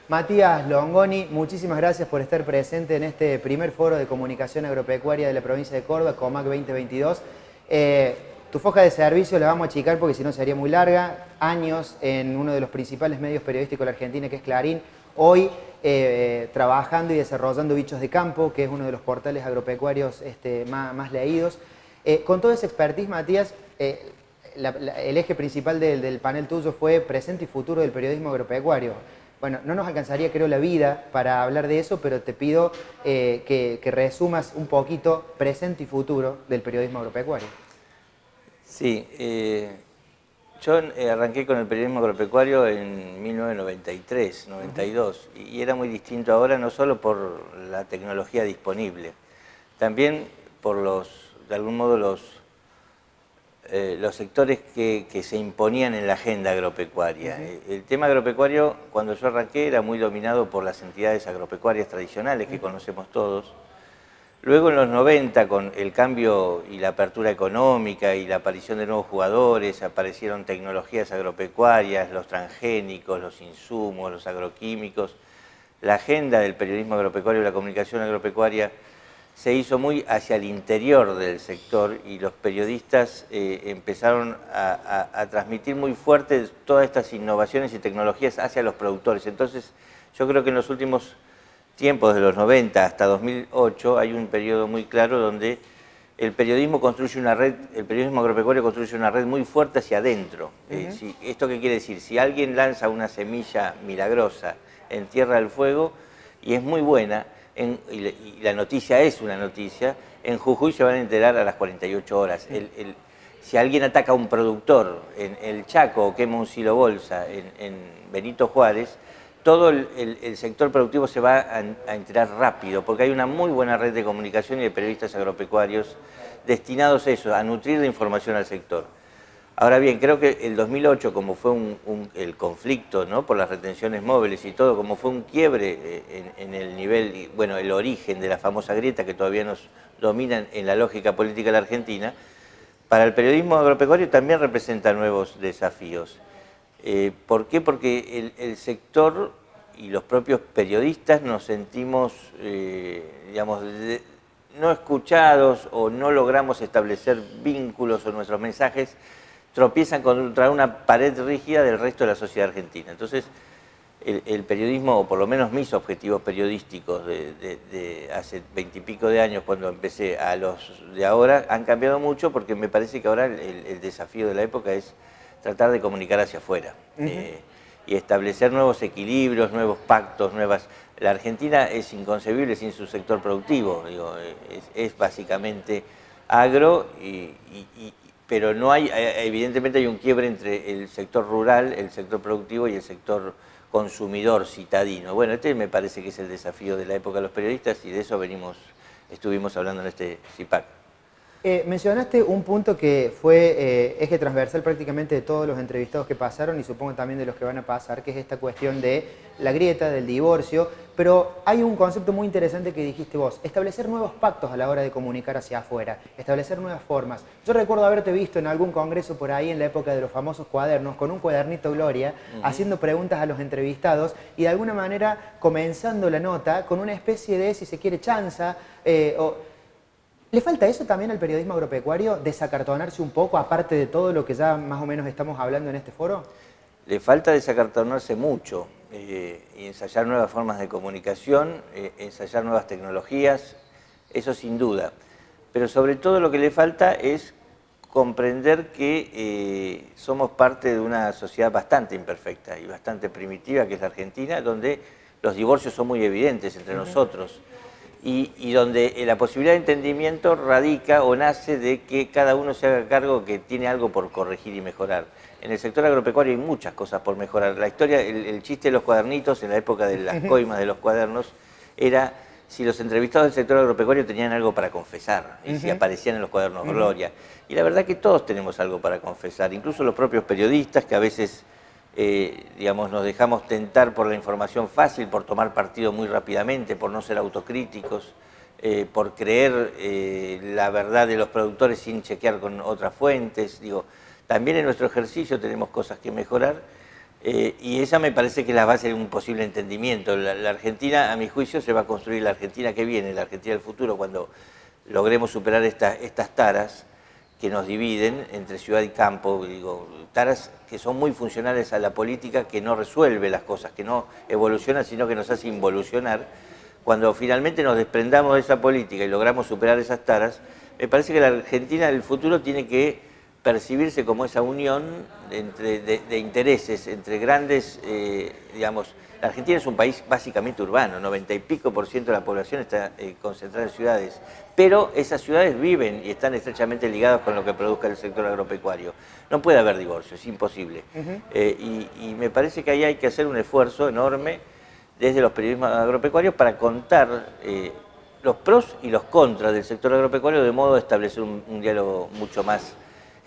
Matías Longoni, muchísimas gracias por estar presente en este primer foro de comunicación agropecuaria de la provincia de Córdoba, COMAC 2022. Tu foja de servicio la vamos a achicar porque si no sería muy larga. Años en uno de los principales medios periodísticos de la Argentina, que es Clarín. Hoy trabajando y desarrollando Bichos de Campo, que es uno de los portales agropecuarios más leídos. Con toda esa expertise, Matías, el eje principal del panel tuyo fue presente y futuro del periodismo agropecuario. Bueno, no nos alcanzaría, creo, la vida para hablar de eso, pero te pido que resumas un poquito presente y futuro del periodismo agropecuario. Sí, yo arranqué con el periodismo agropecuario en 1993, 92, y era muy distinto ahora, no solo por la tecnología disponible, también por de algún modo, los sectores que se imponían en la agenda agropecuaria. El tema agropecuario, cuando yo arranqué, era muy dominado por las entidades agropecuarias tradicionales que conocemos todos. Luego en los 90, con el cambio y la apertura económica y la aparición de nuevos jugadores, aparecieron tecnologías agropecuarias, los transgénicos, los insumos, los agroquímicos. La agenda del periodismo agropecuario y la comunicación agropecuaria se hizo muy hacia el interior del sector y los periodistas empezaron a transmitir muy fuerte todas estas innovaciones y tecnologías hacia los productores. Entonces, yo creo que en los últimos tiempos, de los 90 hasta 2008, hay un periodo muy claro donde el periodismo construye una red, el periodismo agropecuario construye una red muy fuerte hacia adentro. ¿Esto qué quiere decir? Si alguien lanza una semilla milagrosa en Tierra del Fuego y es muy buena, y la noticia es una noticia, en Jujuy se van a enterar a las 48 horas. Si alguien ataca a un productor en el Chaco o quema un silo bolsa en Benito Juárez, todo el sector productivo se va a enterar rápido, porque hay una muy buena red de comunicación y de periodistas agropecuarios destinados a eso, a nutrir de información al sector. Ahora bien, creo que el 2008, como fue el conflicto, ¿no?, por las retenciones móviles y todo, como fue un quiebre en el nivel, bueno, el origen de la famosa grieta que todavía nos domina en la lógica política de la Argentina, para el periodismo agropecuario también representa nuevos desafíos. ¿Por qué? Porque el sector y los propios periodistas nos sentimos, digamos, no escuchados o no logramos establecer vínculos o nuestros mensajes tropiezan contra una pared rígida del resto de la sociedad argentina. Entonces, el periodismo, o por lo menos mis objetivos periodísticos de hace 20 y pico de años, cuando empecé, a los de ahora, han cambiado mucho, porque me parece que ahora el desafío de la época es tratar de comunicar hacia afuera y establecer nuevos equilibrios, nuevos pactos, La Argentina es inconcebible sin su sector productivo, digo, es básicamente agro, pero no hay, evidentemente hay un quiebre entre el sector rural, el sector productivo y el sector consumidor citadino. Bueno, este me parece que es el desafío de la época de los periodistas, y de eso estuvimos hablando en este CIPAC. Mencionaste un punto que fue eje transversal prácticamente de todos los entrevistados que pasaron, y supongo también de los que van a pasar, que es esta cuestión de la grieta, del divorcio, pero hay un concepto muy interesante que dijiste vos: establecer nuevos pactos a la hora de comunicar hacia afuera, establecer nuevas formas. Yo recuerdo haberte visto en algún congreso por ahí en la época de los famosos cuadernos, con un cuadernito Gloria, haciendo preguntas a los entrevistados y de alguna manera comenzando la nota con una especie de, si se quiere, chanza, ¿le falta eso también al periodismo agropecuario, desacartonarse un poco, aparte de todo lo que ya más o menos estamos hablando en este foro? Le falta desacartonarse mucho y ensayar nuevas formas de comunicación, ensayar nuevas tecnologías, eso sin duda. Pero sobre todo lo que le falta es comprender que somos parte de una sociedad bastante imperfecta y bastante primitiva, que es la Argentina, donde los divorcios son muy evidentes entre nosotros. Y donde la posibilidad de entendimiento radica o nace de que cada uno se haga cargo que tiene algo por corregir y mejorar. En el sector agropecuario hay muchas cosas por mejorar. La historia, el chiste de los cuadernitos, en la época de las coimas de los cuadernos, era si los entrevistados del sector agropecuario tenían algo para confesar, y si aparecían en los cuadernos Gloria. Y la verdad que todos tenemos algo para confesar, incluso los propios periodistas, que a veces digamos, nos dejamos tentar por la información fácil, por tomar partido muy rápidamente, por no ser autocríticos, por creer la verdad de los productores sin chequear con otras fuentes. Digo, también en nuestro ejercicio tenemos cosas que mejorar, Y esa me parece que es la base de un posible entendimiento. La Argentina, a mi juicio, se va a construir la Argentina que viene, la Argentina del futuro, cuando logremos superar estas taras que nos dividen entre ciudad y campo, digo, taras que son muy funcionales a la política, que no resuelve las cosas, que no evoluciona, sino que nos hace involucionar. Cuando finalmente nos desprendamos de esa política y logramos superar esas taras, me parece que la Argentina del futuro tiene que percibirse como esa unión de intereses entre grandes, digamos, la Argentina es un país básicamente urbano, 90 y pico % de la población está concentrada en ciudades, pero esas ciudades viven y están estrechamente ligadas con lo que produzca el sector agropecuario. No puede haber divorcio, es imposible. Y me parece que ahí hay que hacer un esfuerzo enorme desde los periodismos agropecuarios para contar los pros y los contras del sector agropecuario, de modo de establecer un diálogo mucho más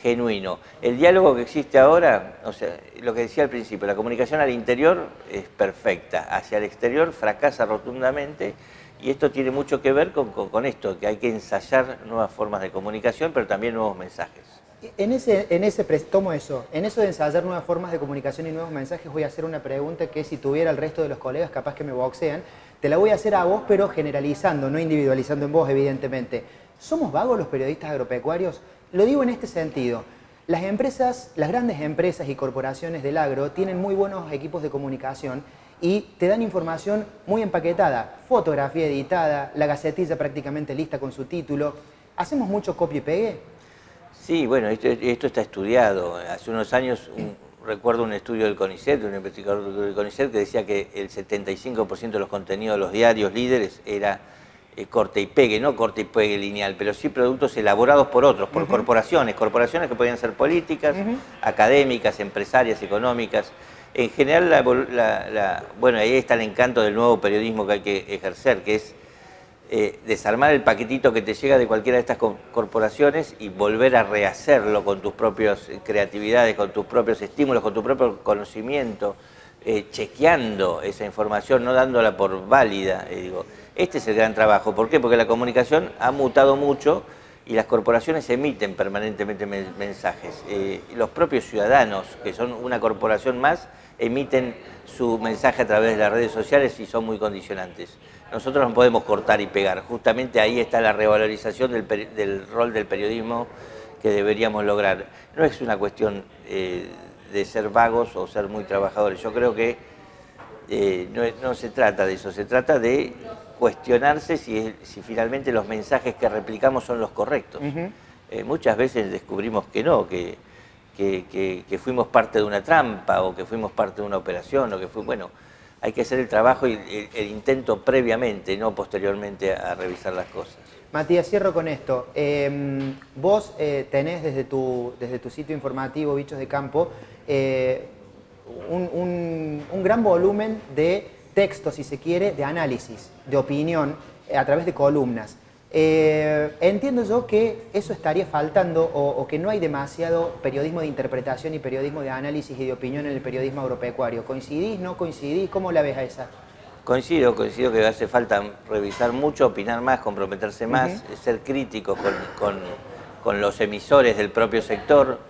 genuino. El diálogo que existe ahora, o sea, lo que decía al principio, la comunicación al interior es perfecta, hacia el exterior fracasa rotundamente, y esto tiene mucho que ver con esto, que hay que ensayar nuevas formas de comunicación, pero también nuevos mensajes. Tomo eso, en eso de ensayar nuevas formas de comunicación y nuevos mensajes, voy a hacer una pregunta que si tuviera el resto de los colegas capaz que me boxean, te la voy a hacer a vos, pero generalizando, no individualizando en vos, evidentemente. ¿Somos vagos los periodistas agropecuarios? Lo digo en este sentido. Las empresas, las grandes empresas y corporaciones del agro tienen muy buenos equipos de comunicación y te dan información muy empaquetada, fotografía editada, la gacetilla prácticamente lista con su título. ¿Hacemos mucho copia y pegue? Sí, bueno, esto está estudiado. Hace unos años recuerdo un estudio del CONICET, de un investigador del CONICET, que decía que el 75% de los contenidos de los diarios líderes era corte y pegue, no corte y pegue lineal, pero sí productos elaborados por otros, por corporaciones que podían ser políticas, académicas, empresarias, económicas. En general, bueno, ahí está el encanto del nuevo periodismo que hay que ejercer, que es desarmar el paquetito que te llega de cualquiera de estas corporaciones y volver a rehacerlo con tus propias creatividades, con tus propios estímulos, con tu propio conocimiento, chequeando esa información, no dándola por válida. Digo, este es el gran trabajo. ¿Por qué? Porque la comunicación ha mutado mucho y las corporaciones emiten permanentemente mensajes. Los propios ciudadanos, que son una corporación más, emiten su mensaje a través de las redes sociales y son muy condicionantes. Nosotros no podemos cortar y pegar. Justamente ahí está la revalorización del rol del periodismo que deberíamos lograr. No es una cuestión de ser vagos o ser muy trabajadores. Yo creo que no se trata de eso, se trata de cuestionarse si finalmente los mensajes que replicamos son los correctos. Muchas veces descubrimos que no, que fuimos parte de una trampa o que fuimos parte de una operación, o que bueno, hay que hacer el trabajo y el intento previamente, no posteriormente a revisar las cosas. Matías, cierro con esto. Vos tenés desde tu sitio informativo Bichos de Campo un gran volumen de texto, si se quiere, de análisis, de opinión, a través de columnas. Entiendo yo que eso estaría faltando o que no hay demasiado periodismo de interpretación y periodismo de análisis y de opinión en el periodismo agropecuario. ¿Coincidís, no coincidís? ¿Cómo la ves a esa? Coincido que hace falta revisar mucho, opinar más, comprometerse más, ser críticos con los emisores del propio sector,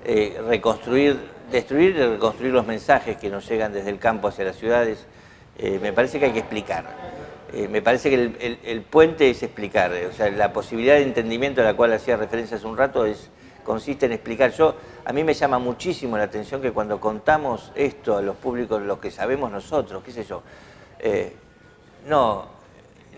destruir y reconstruir los mensajes que nos llegan desde el campo hacia las ciudades. Me parece que hay que explicar. Me parece que el puente es explicar. O sea, la posibilidad de entendimiento a la cual hacía referencia hace un rato consiste en explicar. A mí me llama muchísimo la atención que cuando contamos esto a los públicos, lo que sabemos nosotros, qué sé yo, no,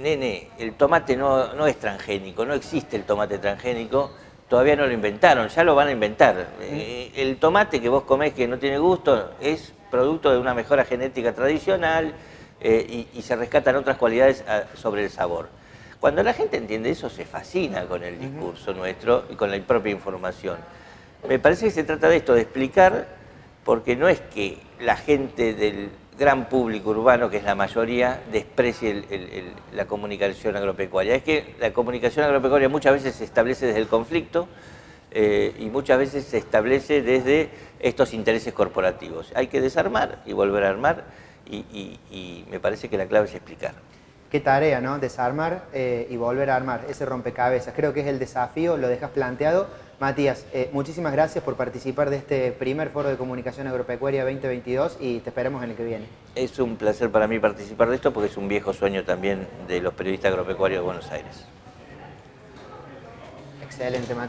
nene, el tomate no es transgénico, no existe el tomate transgénico, todavía no lo inventaron, ya lo van a inventar. El tomate que vos comés que no tiene gusto es producto de una mejora genética tradicional y se rescatan otras cualidades sobre el sabor. Cuando la gente entiende eso, se fascina con el discurso nuestro y con la propia información. Me parece que se trata de esto, de explicar, porque no es que la gente del gran público urbano, que es la mayoría, desprecie la comunicación agropecuaria. Es que la comunicación agropecuaria muchas veces se establece desde el conflicto y muchas veces se establece desde estos intereses corporativos. Hay que desarmar y volver a armar y me parece que la clave es explicar. Qué tarea, ¿no? Desarmar y volver a armar ese rompecabezas. Creo que es el desafío, lo dejas planteado. Matías, muchísimas gracias por participar de este primer foro de comunicación agropecuaria 2022 y te esperamos en el que viene. Es un placer para mí participar de esto porque es un viejo sueño también de los periodistas agropecuarios de Buenos Aires. Excelente, Matías.